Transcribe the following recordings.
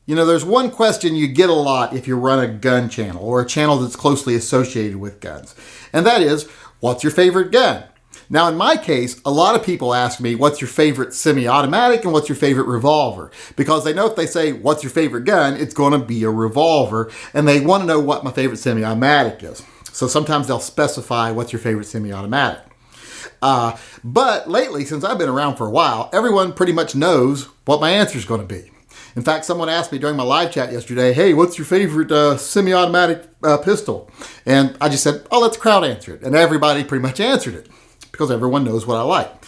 You know, there's one question you get a lot if you run a gun channel or a channel that's closely associated with guns. And that is, what's your favorite gun? Now, in my case, a lot of people ask me, what's your favorite semi-automatic and what's your favorite revolver? Because they know if they say, what's your favorite gun, it's going to be a revolver. And they want to know what my favorite semi-automatic is. So sometimes they'll specify what's your favorite semi-automatic. But lately, since I've been around for a while, everyone pretty much knows what my answer is going to be. In fact, someone asked me during my live chat yesterday, hey, what's your favorite semi-automatic pistol? And I just said, oh, let the crowd answer it. And everybody pretty much answered it because everyone knows what I like.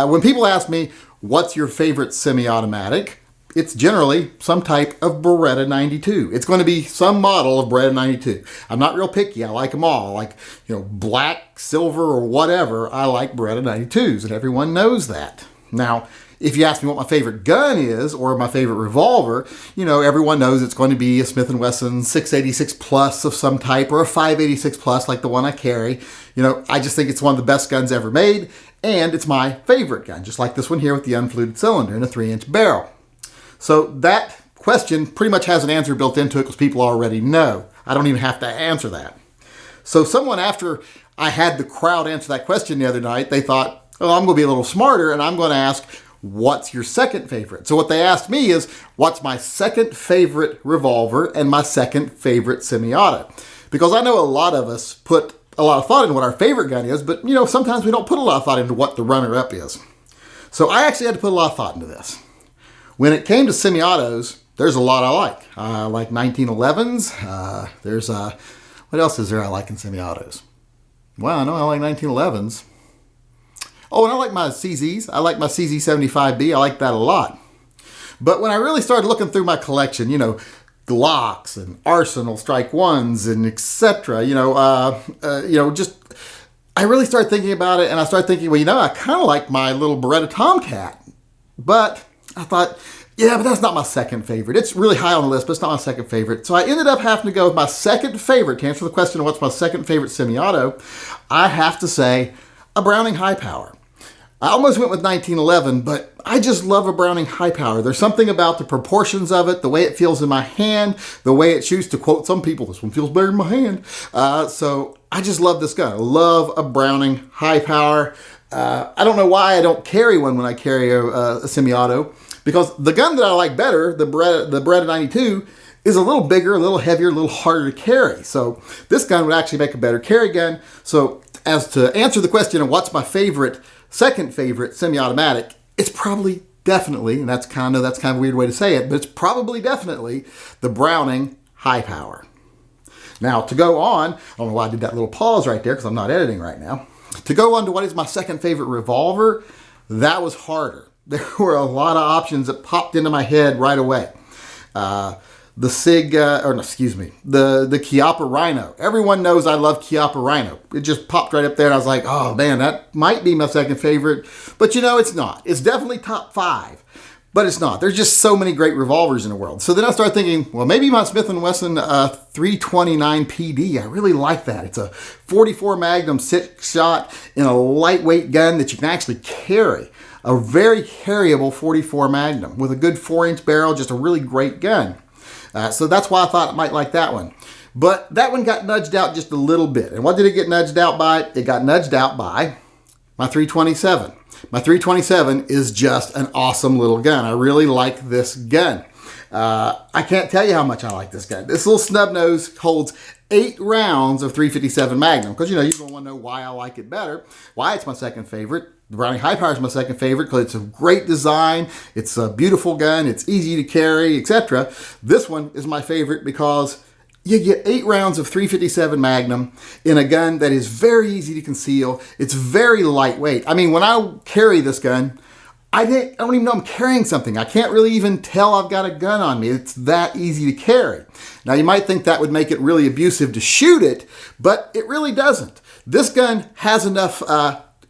When people ask me, what's your favorite semi-automatic? It's generally some type of Beretta 92. It's going to be some model of Beretta 92. I'm not real picky. I like them all. Like, black, silver, or whatever. I like Beretta 92s, and everyone knows that. Now, if you ask me what my favorite gun is or my favorite revolver, everyone knows it's going to be a Smith & Wesson 686 Plus of some type or a 586 Plus like the one I carry. I just think it's one of the best guns ever made, and it's my favorite gun, just like this one here with the unfluted cylinder and a 3-inch barrel. So that question pretty much has an answer built into it because people already know. I don't even have to answer that. So someone, after I had the crowd answer that question the other night, they thought, oh, I'm going to be a little smarter and I'm going to ask, what's your second favorite? So what they asked me is, what's my second favorite revolver and my second favorite semi-auto? Because I know a lot of us put a lot of thought into what our favorite gun is, but sometimes we don't put a lot of thought into what the runner-up is. So I actually had to put a lot of thought into this. When it came to semi-autos, there's a lot I like. I like 1911s. What else is there I like in semi-autos? Well, I know I like 1911s. Oh, and I like my CZs. I like my CZ75B. I like that a lot. But when I really started looking through my collection, Glocks and Arsenal Strike 1s and etc., I really started thinking about it, and I started thinking, I kind of like my little Beretta Tomcat. But I thought, yeah, but that's not my second favorite. It's really high on the list, but it's not my second favorite. So I ended up having to go with my second favorite. To answer the question of what's my second favorite semi-auto, I have to say a Browning High Power. I almost went with 1911, but I just love a Browning High Power. There's something about the proportions of it, the way it feels in my hand, the way it shoots, to quote some people, this one feels better in my hand. So I just love this gun. I love a Browning High Power. I don't know why I don't carry one when I carry a semi-auto, because the gun that I like better, the Beretta 92, is a little bigger, a little heavier, a little harder to carry. So this gun would actually make a better carry gun. So as to answer the question of what's my second favorite semi-automatic, it's probably definitely, and that's kind of a weird way to say it, but it's probably definitely the Browning High Power. Now, to go on, I don't know why I did that little pause right there because I'm not editing right now. To go on to what is my second favorite revolver, that was harder. There were a lot of options that popped into my head right away. The Chiappa Rhino. Everyone knows I love Chiappa Rhino. It just popped right up there and I was like, oh man, that might be my second favorite. But it's not. It's definitely top 5, but it's not. There's just so many great revolvers in the world. So then I started thinking, well, maybe my Smith & Wesson 329 PD. I really like that. It's a 44 Magnum 6-shot in a lightweight gun that you can actually carry. A very carryable 44 Magnum with a good 4-inch barrel, just a really great gun. So that's why I thought I might like that one. But that one got nudged out just a little bit. And what did it get nudged out by? It got nudged out by my 327. My 327 is just an awesome little gun. I really like this gun. I can't tell you how much I like this gun. This little snub nose holds 8 rounds of 357 Magnum. Because, you're going to want to know why I like it better. Why it's my second favorite. The Browning High Power is my second favorite because it's a great design, it's a beautiful gun, it's easy to carry, etc. This one is my favorite because you get 8 rounds of 357 Magnum in a gun that is very easy to conceal. It's very lightweight. I mean, when I carry this gun, I don't even know I'm carrying something. I can't really even tell I've got a gun on me. It's that easy to carry. Now, you might think that would make it really abusive to shoot it, but it really doesn't. This gun has enough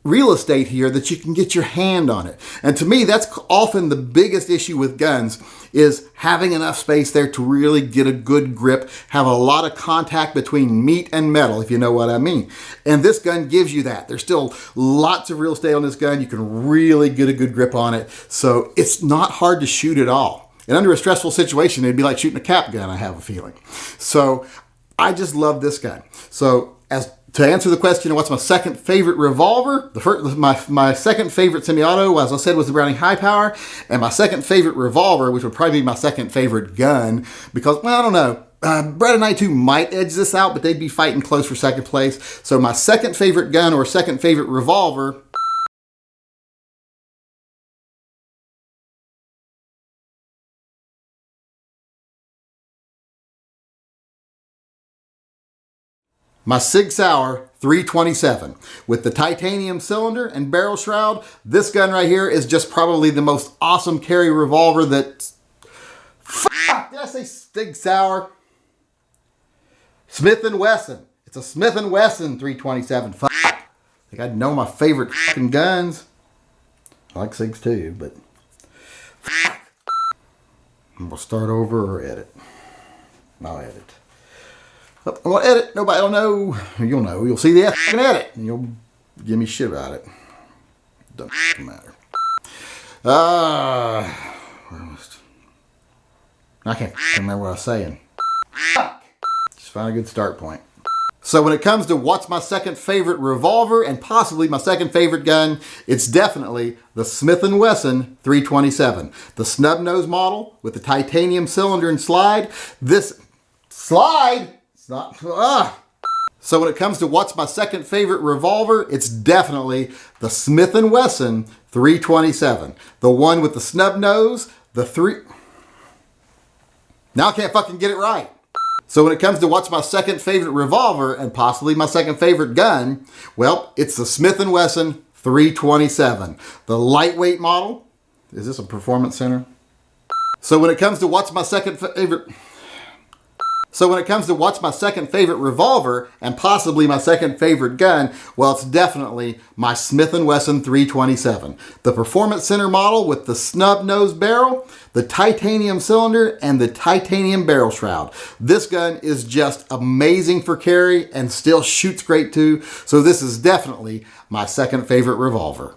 real estate here that you can get your hand on it. And to me, that's often the biggest issue with guns, is having enough space there to really get a good grip, have a lot of contact between meat and metal, if you know what I mean. And this gun gives you that. There's still lots of real estate on this gun. You can really get a good grip on it. So it's not hard to shoot at all. And under a stressful situation, it'd be like shooting a cap gun, I have a feeling. So I just love this gun. So to answer the question of what's my second favorite revolver, my second favorite semi-auto, as I said, was the Browning High Power, and my second favorite revolver, which would probably be my second favorite gun, because, well, I don't know, Brad and I too might edge this out, but they'd be fighting close for second place. So my second favorite gun or second favorite revolver, my Sig Sauer 327 with the titanium cylinder and barrel shroud. This gun right here is just probably the most awesome carry revolver that... Fuck! Did I say Sig Sauer? Smith & Wesson. It's a Smith & Wesson 327. Fuck! I think I know my favorite fucking guns. I like Sigs too, but... Fuck! We'll start over or edit. I'll edit. I'm going to edit. Nobody will know. You'll know. You'll see the fucking edit. And you'll give me shit about it. Doesn't matter. I can't remember what I was saying. Just find a good start point. So when it comes to what's my second favorite revolver and possibly my second favorite gun, it's definitely the Smith & Wesson 327. The snub nose model with the titanium cylinder and slide. This slide... So when it comes to what's my second favorite revolver, it's definitely the Smith & Wesson 327. The one with the snub nose, Now I can't fucking get it right. So when it comes to what's my second favorite revolver and possibly my second favorite gun, well, it's the Smith & Wesson 327. The lightweight model. Is this a performance center? So when it comes to what's my second favorite revolver and possibly my second favorite gun, well, it's definitely my Smith & Wesson 327. The Performance Center model with the snub nose barrel, the titanium cylinder, and the titanium barrel shroud. This gun is just amazing for carry and still shoots great too. So this is definitely my second favorite revolver.